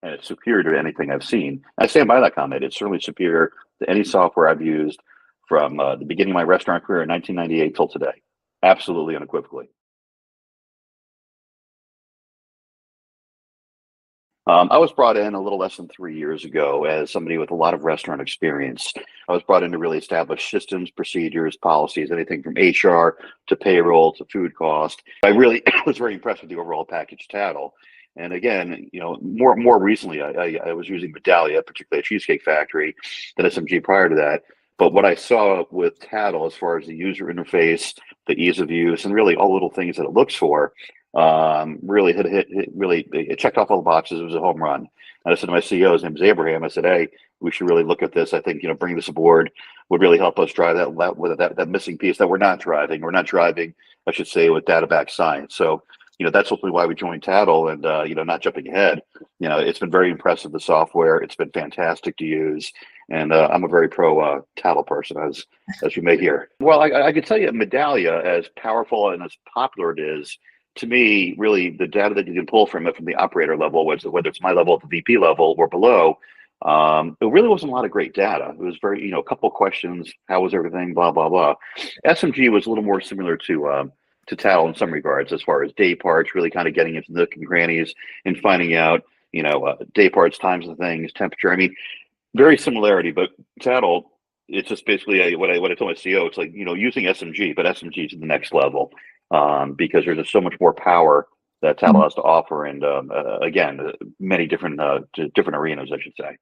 and it's superior to anything I've seen. I stand by that comment. It's certainly superior to any software I've used from the beginning of my restaurant career in 1998 till today. Absolutely, unequivocally. I was brought in a little less than 3 years ago as somebody with a lot of restaurant experience. I was brought in to really establish systems, procedures, policies, anything from HR to payroll to food cost. I really was very impressed with the overall package Tattle. And again, more recently, I was using Medallia, particularly a Cheesecake Factory, than SMG prior to that. But what I saw with Tattle, as far as the user interface, the ease of use, and really all the little things that it looks for, really really, it checked off all the boxes. It was a home run. And I said to my CEO, his name is Abraham, I said, hey, we should really look at this. I think, bringing this aboard would really help us drive that missing piece that we're not driving. We're not driving, I should say, with data-backed science. So, that's hopefully why we joined Tattle, and, not jumping ahead, it's been very impressive, the software. It's been fantastic to use. And I'm a very pro Tattle person, as you may hear. Well, I could tell you Medallia, as powerful and as popular it is, to me, really, the data that you can pull from it from the operator level, whether it's my level at the VP level or below, it really wasn't a lot of great data. It was very, a couple of questions, how was everything, blah, blah, blah. SMG was a little more similar to Tattle in some regards, as far as day parts, really kind of getting into nook and crannies and finding out, day parts, times of things, temperature. I mean, very similarity, but Tattle, it's just basically what I told my CEO. It's like, using SMG, but SMG is the next level, because there's just so much more power that Tattle has to offer, and again, many different arenas, I should say.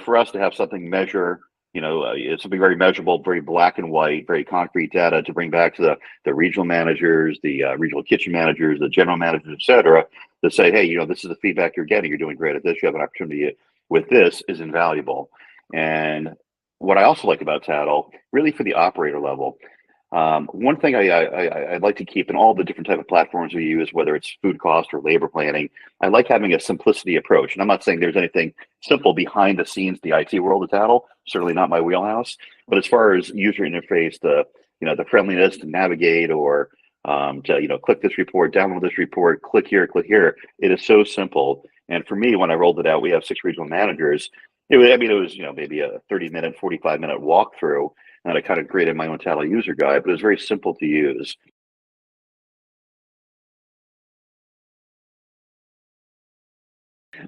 For us to have something measure, it's something very measurable, very black and white, very concrete data to bring back to the regional managers, the regional kitchen managers, the general managers, et cetera, to say, hey, this is the feedback you're getting. You're doing great at this. You have an opportunity with this, is invaluable. And what I also like about Tattle, really for the operator level, one thing I'd like to keep in all the different type of platforms we use, whether it's food cost or labor planning, I like having a simplicity approach. And I'm not saying there's anything simple behind the scenes, the IT world of Tattle, certainly not my wheelhouse. But as far as user interface, the friendliness to navigate, or to click this report, download this report, click here, it is so simple. And for me, when I rolled it out, we have 6 regional managers. It was maybe a 30-minute, 45-minute walkthrough, and I kind of created my own Tattle user guide, but it was very simple to use.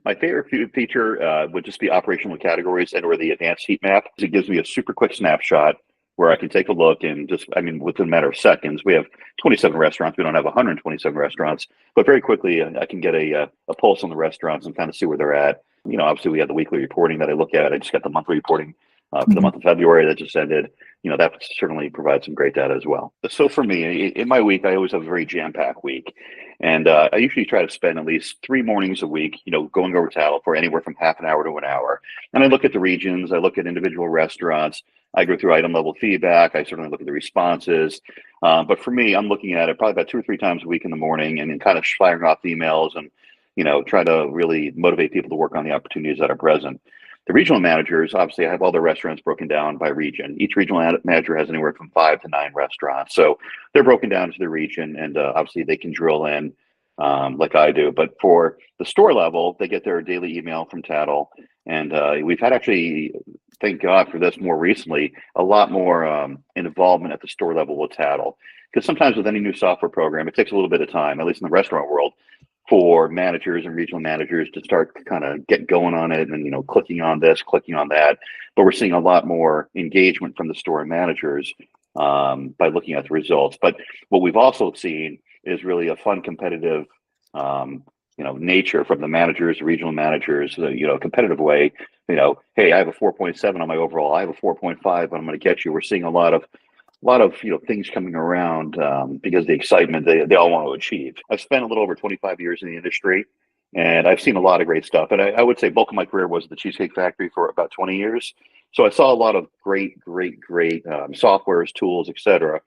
My favorite feature would just be operational categories and/or the advanced heat map. It gives me a super quick snapshot where I can take a look and within a matter of seconds. We have 27 restaurants. We don't have 127 restaurants, but very quickly I can get a pulse on the restaurants and kind of see where they're at. Obviously we have the weekly reporting that I look at. I just got the monthly reporting for the month of February that just ended. That certainly provides some great data as well. So for me, in my week, I always have a very jam-packed week. And I usually try to spend at least 3 mornings a week, going over Tattle for anywhere from half an hour to an hour. And I look at the regions, I look at individual restaurants, I go through item level feedback, I certainly look at the responses. But for me, I'm looking at it probably about 2 or 3 times a week in the morning, and then kind of firing off emails and, try to really motivate people to work on the opportunities that are present. The regional managers, obviously, I have all the restaurants broken down by region. Each regional manager has anywhere from 5 to 9 restaurants. So they're broken down to the region, and obviously they can drill in like I do. But for the store level, they get their daily email from Tattle. And we've had, actually, thank God for this, more recently, a lot more involvement at the store level with Tattle. Because sometimes with any new software program, it takes a little bit of time, at least in the restaurant world, for managers and regional managers to start kind of get going on it and, clicking on this, clicking on that. But we're seeing a lot more engagement from the store managers by looking at the results. But what we've also seen is really a fun, competitive, nature from the managers, regional managers, competitive way. Hey, I have a 4.7 on my overall. I have a 4.5, but I'm going to get you. We're seeing a lot of things coming around because the excitement they all want to achieve. I've spent a little over 25 years in the industry, and I've seen a lot of great stuff. And I would say bulk of my career was at the Cheesecake Factory for about 20 years. So I saw a lot of great softwares, tools, etc.,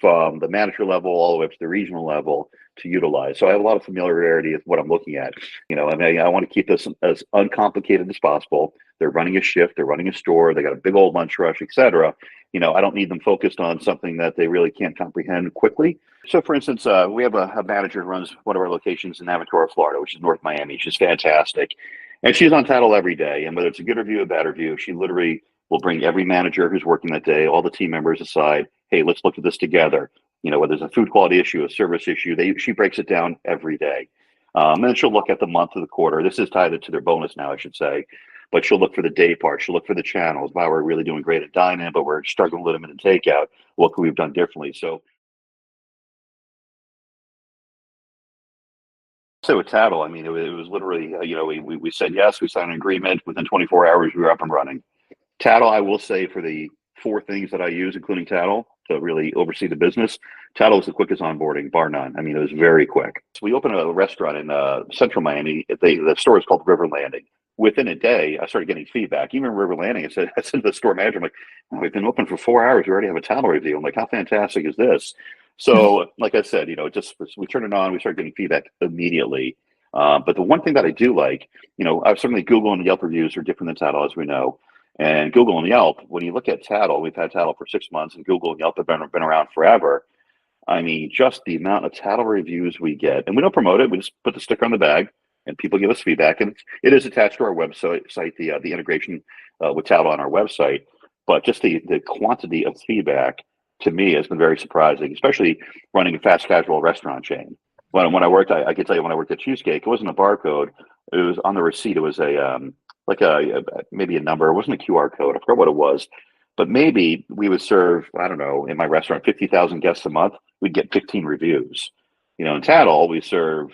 from the manager level all the way up to the regional level to utilize. So I have a lot of familiarity with what I'm looking at. I want to keep this as uncomplicated as possible. They're running a shift, they're running a store, they got a big old lunch rush, etc. I don't need them focused on something that they really can't comprehend quickly. So, for instance, we have a manager who runs one of our locations in Aventura, Florida, which is North Miami. She's fantastic, and she's on title every day. And whether it's a good review or a bad review, she literally will bring every manager who's working that day, all the team members aside. Hey, let's look at this together. Whether there's a food quality issue, a service issue, she breaks it down every day. And then she'll look at the month of the quarter. This is tied to their bonus now, I should say. But she'll look for the day part. She'll look for the channels. Wow, we're really doing great at dine-in, but we're struggling a little bit in takeout. What could we have done differently? So with Tattle, I mean, it was literally, we said yes, we signed an agreement. Within 24 hours, we were up and running. Tattle, I will say, for the four things that I use, including Tattle, to really oversee the business, Tattle was the quickest onboarding, bar none. I mean, it was very quick. So we opened a restaurant in central Miami. The store is called River Landing. Within a day, I started getting feedback. Even River Landing, I said to the store manager, I'm like, oh, we've been open for 4 hours. We already have a Tattle review. I'm like, how fantastic is this? So, like I said, just we turn it on, we start getting feedback immediately. But the one thing that I do like, certainly Google and Yelp reviews are different than Tattle, as we know. And Google and Yelp, when you look at Tattle, we've had Tattle for 6 months, and Google and Yelp have been around forever. I mean, just the amount of Tattle reviews we get, and we don't promote it. We just put the sticker on the bag, and people give us feedback, and it is attached to our website, the integration with Tattle on our website. But just the quantity of feedback to me has been very surprising, especially running a fast casual restaurant chain. When I worked, I can tell you when I worked at Cheesecake, it wasn't a barcode; it was on the receipt. It was like maybe a number. It wasn't a QR code. I forgot what it was, but maybe we would serve, I don't know, in my restaurant 50,000 guests a month. We'd get 15 reviews. In Tattle, we serve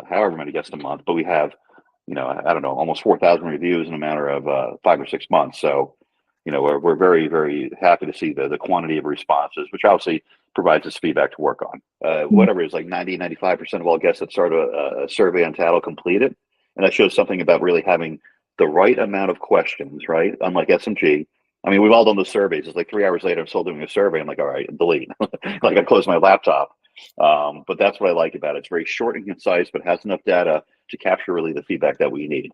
however many guests a month, but we have, I don't know, almost 4,000 reviews in a matter of 5 or 6 months. So, we're very, very happy to see the quantity of responses, which obviously provides us feedback to work on. Whatever it is, like 90, 95% of all guests that start a survey on Tattle complete it. And that shows something about really having the right amount of questions, right? Unlike SMG. I mean, we've all done the surveys. It's like 3 hours later, I'm still doing a survey. I'm like, all right, delete. Like I close my laptop. But that's what I like about it. It's very short and concise, but has enough data to capture really the feedback that we need.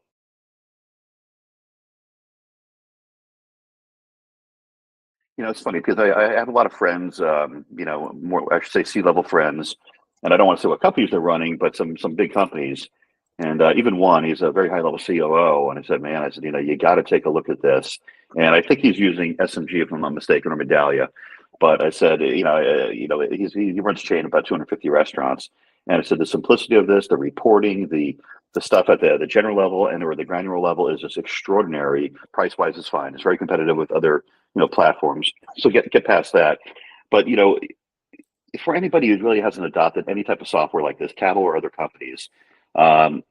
It's funny because I have a lot of friends, more, I should say C-level friends, and I don't want to say what companies they're running, but some big companies. And even one, he's a very high level COO. And I said, man, you got to take a look at this. And I think he's using SMG, if I'm not mistaken, or Medallia. But I said, he runs a chain of about 250 restaurants. And I said, the simplicity of this, the reporting, the stuff at the general level and or the granular level is just extraordinary. Price wise is fine. It's very competitive with other platforms. So get past that. But for anybody who really hasn't adopted any type of software like this, Tattle or other companies, um,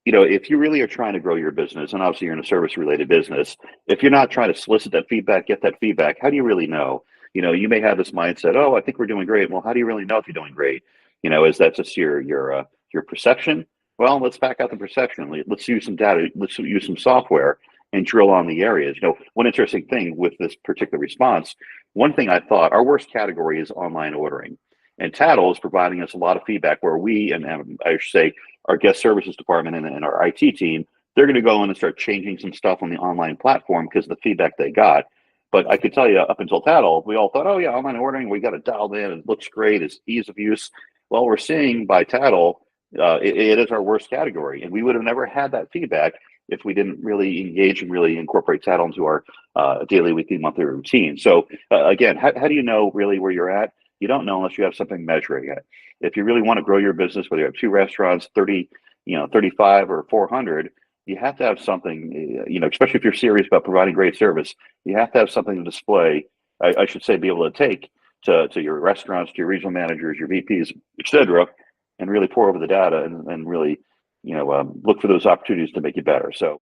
if you really are trying to grow your business, and obviously you're in a service related business, if you're not trying to solicit that feedback, get that feedback, how do you really know? You may have this mindset, oh, I think we're doing great. Well, how do you really know if you're doing great? Is that just your perception? Well, let's back out the perception. Let's use some data. Let's use some software and drill on the areas. One interesting thing with this particular response, one thing I thought our worst category is online ordering. And Tattle is providing us a lot of feedback where we, and I should say, our guest services department and our IT team, they're going to go in and start changing some stuff on the online platform because of the feedback they got. But I could tell you, up until Tattle, we all thought, oh yeah, online ordering, we got it dialed in, it looks great, it's ease of use. Well, we're seeing by Tattle, it is our worst category, and we would have never had that feedback if we didn't really engage and really incorporate Tattle into our daily, weekly, monthly routine. So again, how do you know really where you're at? You don't know unless you have something measuring it. If you really want to grow your business, whether you have two restaurants, 30, 35 or 400, you have to have something, especially if you're serious about providing great service, you have to have something to display, I should say, be able to take to your restaurants, to your regional managers, your VPs, et cetera, and really pour over the data and really, look for those opportunities to make you better. So